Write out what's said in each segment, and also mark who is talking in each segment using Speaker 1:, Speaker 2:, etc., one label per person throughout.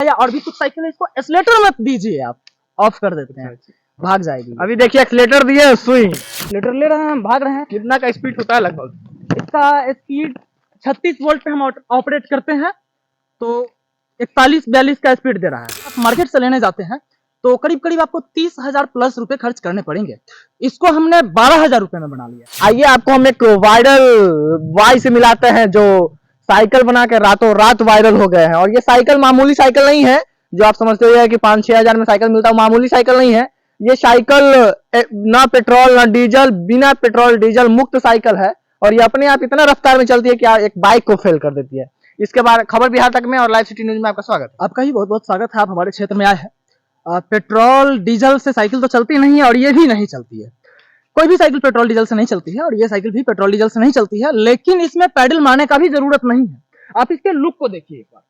Speaker 1: या और भी कुछ साइकिल है, इसको एक्सीलेटर मत दीजिए, आप ऑफ कर देते हैं, भाग जाएगी।
Speaker 2: अभी देखिए एक्सीलेटर दिए, सुई
Speaker 1: एक्सीलेटर ले रहे हैं, हम भाग रहे हैं।
Speaker 2: कितना का स्पीड होता है लगभग?
Speaker 1: इसका स्पीड 36 वोल्ट पे हम ऑपरेट करते हैं, तो 41-42 का स्पीड दे रहा है। आप मार्केट से लेने जाते हैं तो करीब करीब आपको 30,000 प्लस रुपए खर्च करने पड़ेंगे। इसको हमने 12,000 रुपए में बना लिया।
Speaker 2: आइए आपको हम एक वायरल बॉय से मिलाते हैं जो साइकिल बना के रातों रात वायरल हो गए हैं। और ये साइकिल मामूली साइकिल नहीं है जो आप समझते हो कि 5-6 हजार में साइकिल मिलता है, मामूली साइकिल नहीं है। ये साइकिल ना पेट्रोल ना डीजल, बिना पेट्रोल डीजल मुक्त साइकिल है और ये अपने आप इतना रफ्तार में चलती है कि एक बाइक को फेल कर देती है। इसके बाद खबर बिहार तक में और लाइव सिटी न्यूज में आपका स्वागत है।
Speaker 1: आपका ही बहुत बहुत स्वागत है, आप हमारे क्षेत्र में आए हैं। पेट्रोल डीजल से साइकिल तो चलती नहीं है और ये भी नहीं चलती है। कोई भी साइकिल पेट्रोल डीजल से नहीं चलती है और ये साइकिल भी पेट्रोल डीजल से नहीं चलती है, लेकिन इसमें पैडल मारने का भी जरूरत नहीं है। आप इसके लुक को देखिए एक बार।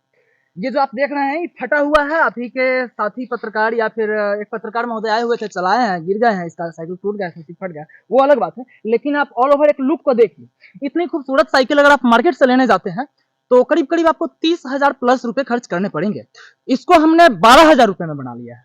Speaker 1: ये जो आप देख रहे हैं ये फटा हुआ है। आप ही के साथी पत्रकार या फिर एक पत्रकार महोदय आए हुए थे, चलाए हैं, गिर गए हैं, इसका साइकिल टूट गया, फट गया, वो अलग बात है। लेकिन आप ऑल ओवर एक लुक को देखिए। इतनी खूबसूरत साइकिल अगर आप मार्केट से लेने जाते हैं तो करीब करीब आपको 30,000 प्लस रुपए खर्च करने पड़ेंगे। इसको हमने 12,000 रुपए में बना लिया है।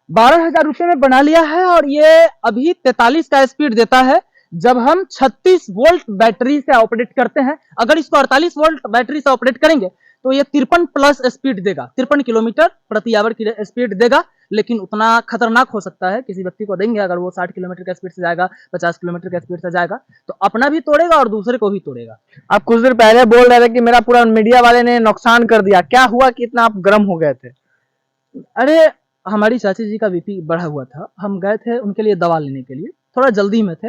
Speaker 1: 12,000 रुपए में बना लिया है और ये अभी 43 का स्पीड देता है जब हम 36 वोल्ट बैटरी से ऑपरेट करते हैं। अगर इसको 48 वोल्ट बैटरी से ऑपरेट करेंगे तो ये 53 प्लस स्पीड देगा, 53 किलोमीटर प्रति आवर की स्पीड देगा। लेकिन उतना खतरनाक हो सकता है किसी व्यक्ति को देंगे अगर वो 60 किलोमीटर का स्पीड से जाएगा, 50 किलोमीटर का स्पीड से जाएगा तो अपना भी तोड़ेगा और दूसरे को भी तोड़ेगा।
Speaker 2: आप कुछ देर पहले बोल रहे थे कि मेरा पूरा मीडिया वाले ने नुकसान कर दिया, क्या हुआ कि इतना आप गर्म हो गए थे?
Speaker 1: अरे हमारी चाची जी का बीपी बढ़ा हुआ था, हम गए थे उनके लिए दवा लेने के लिए, थोड़ा जल्दी में थे।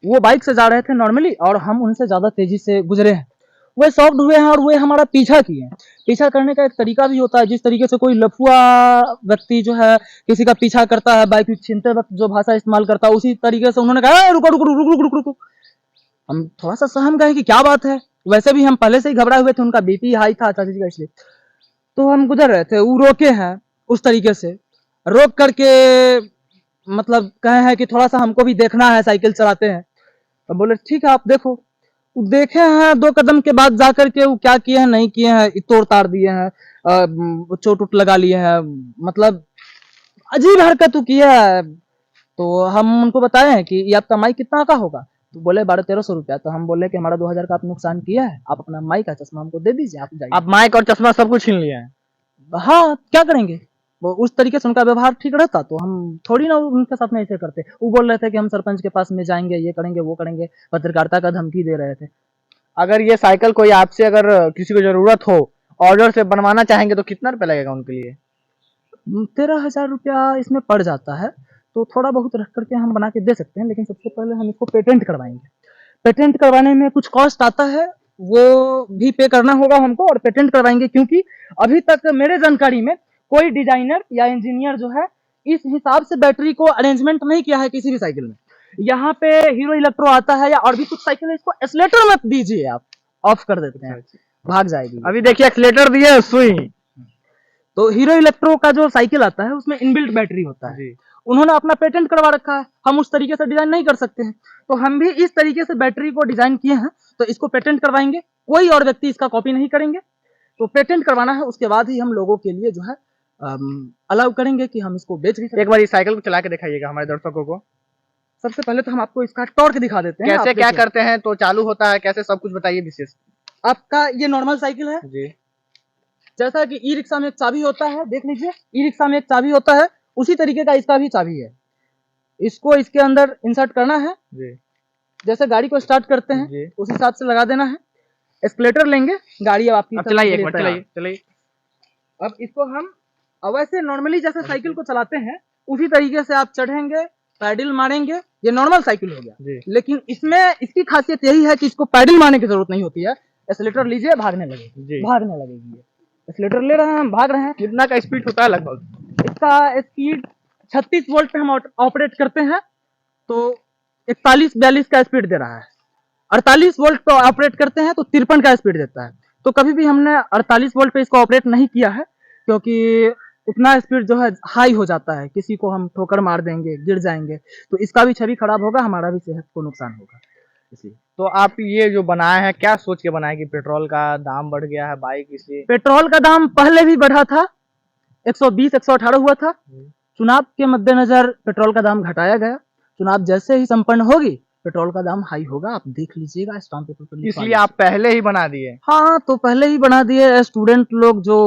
Speaker 1: वो बाइक से जा रहे थे नॉर्मली और हम उनसे ज्यादा तेजी से गुजरे हैं। वे सॉफ्ट हुए हैं और वे हमारा पीछा किए हैं। पीछा करने का एक तरीका भी होता है, जिस तरीके से कोई लफुआ व्यक्ति जो है किसी का पीछा करता है, बाइक छीनते वक्त जो भाषा इस्तेमाल करता है, उसी तरीके से उन्होंने कहा रुको रुको रुको रुको रुको रुको। हम थोड़ा सा सहम गए कि क्या बात है। वैसे भी हम पहले से ही घबराए हुए थे, उनका बीपी हाई था चाची जी का, इसलिए तो हम गुजर रहे थे। वो रोके हैं उस तरीके से, रोक करके मतलब कहे हैं कि थोड़ा सा हमको भी देखना है, साइकिल चलाते हैं। तो बोले ठीक है आप देखो। देखे हैं 2 कदम के बाद जाकर के वो क्या किए हैं नहीं किए हैं, तोड़ ताड़ दिए हैं, चोट उट लगा लिए हैं, मतलब अजीब हरकत किया है। तो हम उनको बताए हैं कि ये आपका माइक कितना का होगा, तो बोले 1200-1300 रुपया। तो हम बोले कि हमारा 2000 का आप नुकसान किया है, आप अपना माइक का चश्मा हमको दे दीजिए, आप जाइए।
Speaker 2: आप माइक और चश्मा सब कुछ छीन लिया है?
Speaker 1: हाँ क्या करेंगे, वो उस तरीके से उनका व्यवहार ठीक रहता तो हम थोड़ी ना उनके साथ में ऐसे करते। वो बोल रहे थे कि हम सरपंच के पास में जाएंगे, ये करेंगे वो करेंगे, पत्रकारिता का धमकी दे रहे थे।
Speaker 2: अगर ये साइकिल कोई आपसे अगर किसी को जरूरत हो, ऑर्डर से बनवाना चाहेंगे तो कितना रुपया लगेगा उनके लिए?
Speaker 1: 13,000 रुपया इसमें पड़ जाता है, तो थोड़ा बहुत रख करके हम बना के दे सकते हैं। लेकिन सबसे पहले हम इसको पेटेंट करवाएंगे। पेटेंट करवाने में कुछ कॉस्ट आता है, वो भी पे करना होगा हमको, और पेटेंट करवाएंगे क्योंकि अभी तक मेरे जानकारी में कोई डिजाइनर या इंजीनियर जो है इस हिसाब से बैटरी को अरेंजमेंट नहीं किया है किसी भी साइकिल में। यहाँ पे हीरो इलेक्ट्रो आता है या और भी कुछ साइकिल है, इसको एक्सीलेटर मत दीजिए, आप ऑफ कर देते हैं, भाग जाएगी।
Speaker 2: अभी देखिए एक्सीलेटर दिए, सुई
Speaker 1: तो हीरो इलेक्ट्रो का जो साइकिल आता है उसमें इनबिल्ट बैटरी होता है। उन्होंने अपना पेटेंट करवा रखा है, हम उस तरीके से डिजाइन नहीं कर सकते हैं। तो हम भी इस तरीके से बैटरी को डिजाइन किए हैं, तो इसको पेटेंट करवाएंगे, कोई और व्यक्ति इसका कॉपी नहीं करेंगे। तो पेटेंट करवाना है, उसके बाद ही हम लोगों के लिए जो है अलाउ करेंगे कि हम इसको बेच भी सकते हैं।
Speaker 2: एक बार इस साइकिल को चला के दिखाइएगा हमारे दर्शकों को।
Speaker 1: सबसे पहले तो हम आपको इसका टॉर्क दिखा देते हैं,
Speaker 2: कैसे क्या करते हैं, तो चालू होता है कैसे, सब कुछ बताइए विशेष।
Speaker 1: आपका ये नॉर्मल साइकिल है
Speaker 2: जी,
Speaker 1: जैसा कि ई रिक्शा में एक चाबी होता है, देख लीजिए ई रिक्शा में एक चाबी होता है, उसी तरीके का इसका भी चाबी है। इसको इसके अंदर इंसर्ट करना है
Speaker 2: जी,
Speaker 1: जैसे गाड़ी को स्टार्ट करते हैं उस हिसाब से लगा देना है। एस्केलेटर लेंगे, गाड़ी अब आपकी
Speaker 2: चलाइए एक बार, चलाइए चलाइए।
Speaker 1: अब इसको हम वैसे नॉर्मली जैसे साइकिल को चलाते हैं उसी तरीके से आप चढ़ेंगे, पैडल मारेंगे, ये नॉर्मल साइकिल हो गया। लेकिन इसमें इसकी खासियत यही है कि इसको पैडल मारने की जरूरत नहीं होती है। एक्सीलेटर लीजिए, भागने लगेगी, भागने लगेगी। एक्सीलेटर ले रहे हैं, हम भाग रहे हैं।
Speaker 2: कितना का स्पीड होता है लगभग?
Speaker 1: इसका स्पीड 36 वोल्ट पे हम ऑपरेट करते हैं, तो 41-42 का स्पीड दे रहा है। 48 वोल्ट पे ऑपरेट करते हैं तो 53 का स्पीड देता है। तो कभी भी हमने 48 वोल्ट पे इसको ऑपरेट नहीं किया है, क्योंकि उतना स्पीड जो है हाई हो जाता है, किसी को हम ठोकर मार देंगे, गिर जाएंगे, तो इसका भी छवि खराब होगा, हमारा भी सेहत को नुकसान होगा। इसलिए
Speaker 2: तो आप ये जो बनाए हैं क्या सोच के बनाए कि पेट्रोल का दाम बढ़ गया है बाइक इसलिए?
Speaker 1: पेट्रोल का दाम पहले भी बढ़ा था, 120 118 हुआ था। चुनाव के मद्देनजर पेट्रोल का दाम घटाया गया। चुनाव जैसे ही संपन्न होगी पेट्रोल का दाम हाई होगा, आप देख लीजिएगा, स्टाम्प पेपर पर लिखवा
Speaker 2: इसलिए आप पहले ही बना दिए।
Speaker 1: हाँ, तो पहले ही बना दिए। स्टूडेंट लोग जो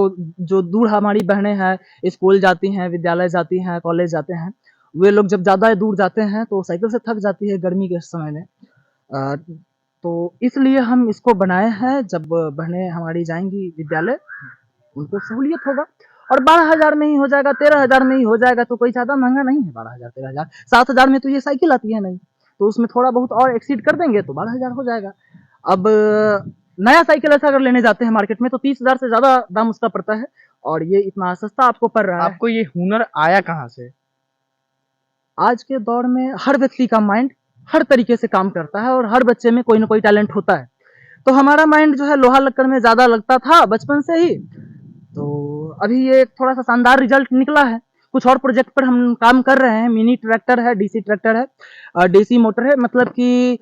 Speaker 1: जो दूर हमारी बहनें हैं, स्कूल जाती हैं, विद्यालय जाती हैं, कॉलेज जाते हैं, वे लोग जब ज़्यादा दूर जाते हैं तो साइकिल से थक जाती है गर्मी के समय में। तो इसलिए हम इसको बनाए हैं, जब बहनें हमारी जाएंगी विद्यालय उनको सहूलियत होगा। और 12,000 में ही हो जाएगा, 13,000 में ही हो जाएगा, तो कोई ज़्यादा महंगा नहीं है। 12,000 13,000 7,000 में तो ये साइकिल आती है नहीं, तो उसमें थोड़ा बहुत और एक्सीड कर देंगे तो 12,000 हो जाएगा। अब नया साइकिल ऐसा अगर लेने जाते हैं मार्केट में तो 30,000 से ज़्यादा दाम उसका पड़ता है, और ये इतना सस्ता आपको पड़ रहा है।
Speaker 2: आपको ये हुनर आया कहाँ से?
Speaker 1: आज के दौर में हर व्यक्ति का माइंड हर तरीके से काम करता है और हर बच्चे में कोई ना कोई टैलेंट होता है। तो हमारा माइंड जो है लोहा लक्कड़ में ज़्यादा लगता था बचपन से ही, तो अभी ये थोड़ा सा शानदार रिजल्ट निकला है। कुछ और प्रोजेक्ट पर हम काम कर रहे हैं। मिनी ट्रैक्टर है, डीसी ट्रैक्टर है, डीसी मोटर है। मतलब कि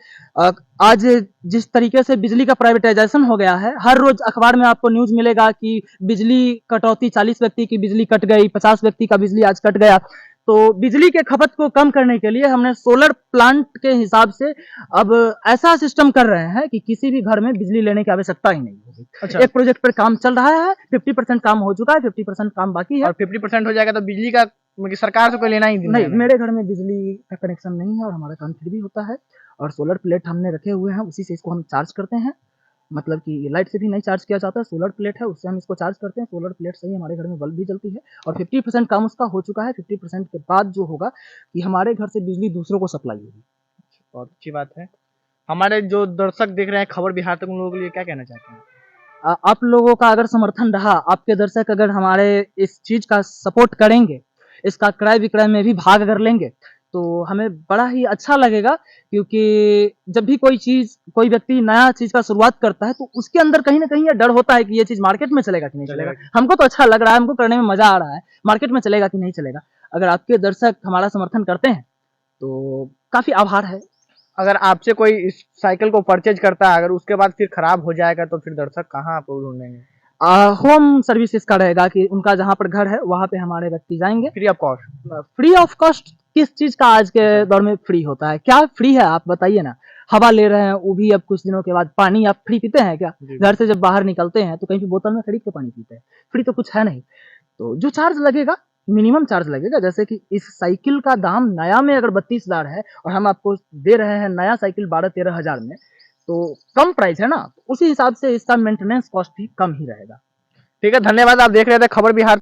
Speaker 1: आज जिस तरीके से बिजली का प्राइवेटाइजेशन हो गया है, हर रोज अखबार में आपको न्यूज मिलेगा कि बिजली कटौती, 40 व्यक्ति की बिजली कट गई, 50 व्यक्ति का बिजली आज कट गया। तो बिजली के खपत को कम करने के लिए हमने सोलर प्लांट के हिसाब से अब ऐसा सिस्टम कर रहे हैं कि किसी भी घर में बिजली लेने की आवश्यकता ही नहीं होगी।
Speaker 2: अच्छा।
Speaker 1: एक प्रोजेक्ट पर काम चल रहा है, 50% काम हो चुका है, 50% काम बाकी है।
Speaker 2: और 50% हो जाएगा तो बिजली का मतलब सरकार से कोई लेना ही
Speaker 1: नहीं, मेरे घर में बिजली का कनेक्शन नहीं है और हमारा काम फिर भी होता है। और सोलर प्लेट हमने रखे हुए हैं, उसी से इसको हम चार्ज करते हैं। मतलब कि लाइट से भी नहीं चार्ज किया जाता है, सोलर प्लेट है उससे हम इसको चार्ज करते हैं। सोलर प्लेट से ही हमारे घर में बल्ब भी जलती है और 50% काम उसका हो चुका है। 50% के बाद जो होगा कि हमारे घर से बिजली दूसरों को सप्लाई होगी।
Speaker 2: बहुत अच्छी बात है। हमारे जो दर्शक देख रहे हैं खबर बिहार तक, उन लोगों के लिए क्या कहना चाहते हैं?
Speaker 1: आप लोगों का अगर समर्थन रहा, आपके दर्शक अगर हमारे इस चीज का सपोर्ट करेंगे, इसका क्रय विक्रय में भी भाग अगर लेंगे तो हमें बड़ा ही अच्छा लगेगा। क्योंकि जब भी कोई व्यक्ति नया चीज का शुरुआत करता है तो उसके अंदर कहीं ना कहीं ये डर होता है कि ये चीज मार्केट में चलेगा कि नहीं चलेगा। हमको तो अच्छा लग रहा है, हमको करने में मजा आ रहा है, मार्केट में चलेगा कि नहीं चलेगा। अगर आपके दर्शक हमारा समर्थन करते हैं तो काफी आभार है।
Speaker 2: अगर आपसे कोई इस साइकिल को परचेज करता है, अगर उसके बाद फिर खराब हो जाएगा तो फिर दर्शक कहाँ आपको ढूंढेंगे?
Speaker 1: होम सर्विस इसका रहेगा कि उनका जहाँ पर घर है वहाँ पे हमारे व्यक्ति जाएंगे
Speaker 2: free of cost.
Speaker 1: Free of cost किस चीज का आज के दौर में फ्री होता है? क्या फ्री है आप बताइए ना। हवा ले रहे हैं वो भी अब कुछ दिनों के बाद। पानी आप फ्री पीते हैं क्या? घर से जब बाहर निकलते हैं तो कहीं भी बोतल में खरीद के पानी पीते हैं, फ्री तो कुछ है नहीं। तो जो चार्ज लगेगा मिनिमम चार्ज लगेगा। जैसे कि इस साइकिल का दाम नया में अगर 32,000 है और हम आपको दे रहे हैं नया साइकिल 12-13 हजार में, तो कम प्राइस है ना, उसी हिसाब से इसका मेंटेनेंस कॉस्ट भी कम ही रहेगा।
Speaker 2: ठीक है, धन्यवाद। आप देख रहे थे खबर बिहार।